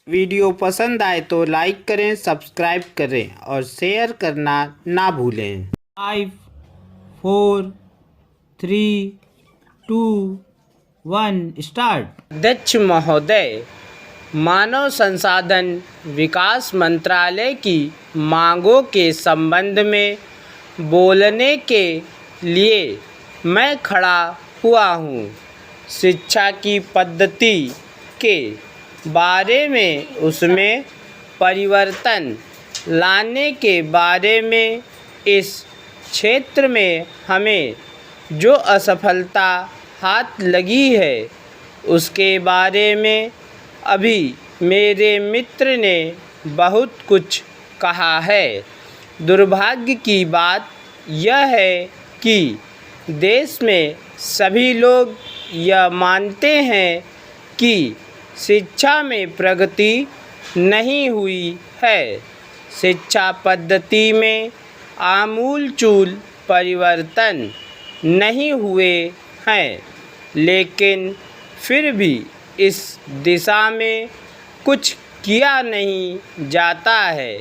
Video पसंद आए तो लाइक करें, सब्सक्राइब करें और शेयर करना ना भूलें। 5 4 3 2 1 स्टार्ट। अध्यक्ष महोदय, मानव संसाधन विकास मंत्रालय की मांगों के संबंध में बोलने के लिए मैं खड़ा हुआ हूँ। शिक्षा की पद्धति के बारे में उसमें परिवर्तन लाने के बारे में इस क्षेत्र में हमें जो असफलता हाथ लगी है उसके बारे में अभी मेरे मित्र ने बहुत कुछ कहा है। दुर्भाग्य की बात यह है कि देश में सभी लोग यह मानते हैं कि शिक्षा में प्रगति नहीं हुई है। शिक्षा पद्धति में आमूलचूल परिवर्तन नहीं हुए हैं, लेकिन फिर भी इस दिशा में कुछ किया नहीं जाता है।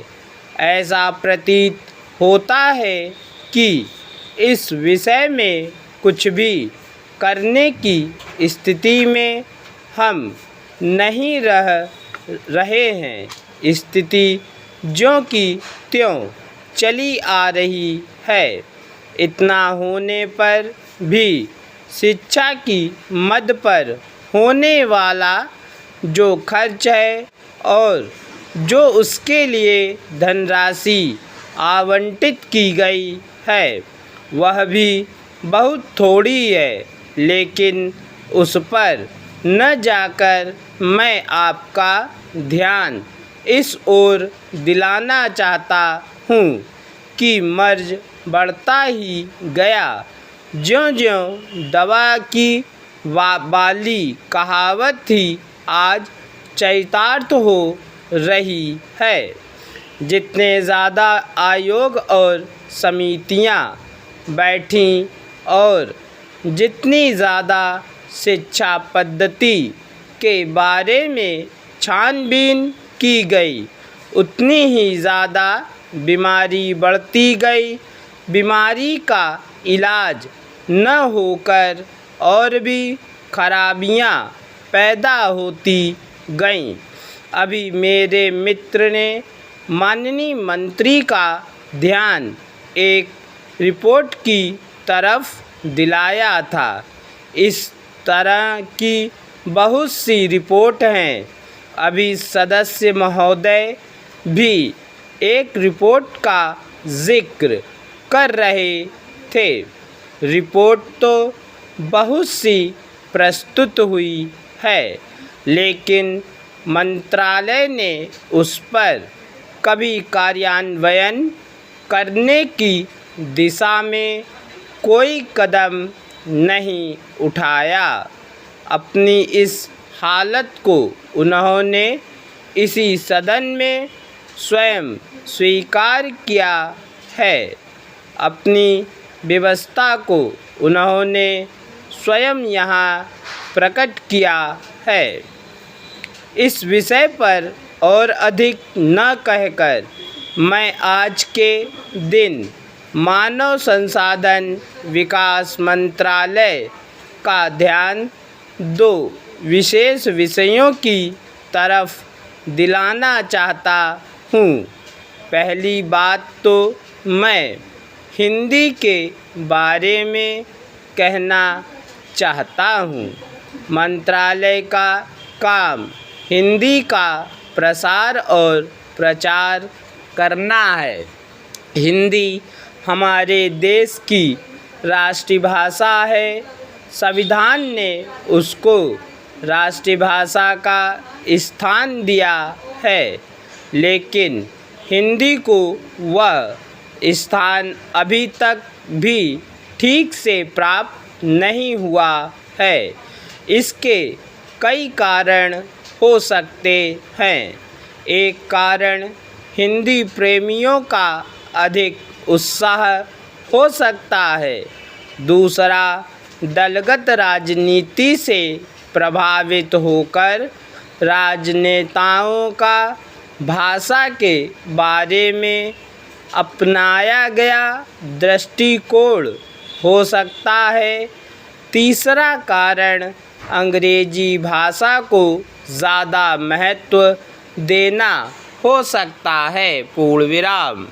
ऐसा प्रतीत होता है कि इस विषय में कुछ भी करने की स्थिति में हम नहीं रहे हैं। स्थिति ज्यों की त्यों चली आ रही है। इतना होने पर भी शिक्षा की मद पर होने वाला जो खर्च है और जो उसके लिए धनराशि आवंटित की गई है वह भी बहुत थोड़ी है, लेकिन उस पर न जाकर मैं आपका ध्यान इस ओर दिलाना चाहता हूँ कि मर्ज बढ़ता ही गया ज्यों-ज्यों दवा की वाली कहावत थी आज चरितार्थ हो रही है। जितने ज़्यादा आयोग और समितियाँ बैठीं और जितनी ज़्यादा शिक्षा पद्धति के बारे में छानबीन की गई, उतनी ही ज़्यादा बीमारी बढ़ती गई। बीमारी का इलाज न होकर और भी खराबियां पैदा होती गईं। अभी मेरे मित्र ने माननीय मंत्री का ध्यान एक रिपोर्ट की तरफ दिलाया था। इस तरह की बहुत सी रिपोर्ट हैं। अभी सदस्य महोदय भी एक रिपोर्ट का जिक्र कर रहे थे। रिपोर्ट तो बहुत सी प्रस्तुत हुई है, लेकिन मंत्रालय ने उस पर कभी कार्यान्वयन करने की दिशा में कोई कदम नहीं उठाया। अपनी इस हालत को उन्होंने इसी सदन में स्वयं स्वीकार किया है। अपनी व्यवस्था को उन्होंने स्वयं यहाँ प्रकट किया है। इस विषय पर और अधिक न कहकर मैं आज के दिन मानव संसाधन विकास मंत्रालय का ध्यान दो विशेष विषयों की तरफ दिलाना चाहता हूँ। पहली बात तो मैं हिंदी के बारे में कहना चाहता हूँ। मंत्रालय का काम हिंदी का प्रसार और प्रचार करना है। हिंदी हमारे देश की राष्ट्रीय भाषा है। संविधान ने उसको राष्ट्रीय भाषा का स्थान दिया है, लेकिन हिंदी को वह स्थान अभी तक भी ठीक से प्राप्त नहीं हुआ है। इसके कई कारण हो सकते हैं। एक कारण हिंदी प्रेमियों का अधिक उत्साह हो सकता है। दूसरा, दलगत राजनीति से प्रभावित होकर राजनेताओं का भाषा के बारे में अपनाया गया दृष्टिकोण हो सकता है। तीसरा कारण अंग्रेजी भाषा को ज़्यादा महत्व देना हो सकता है। पूर्ण विराम।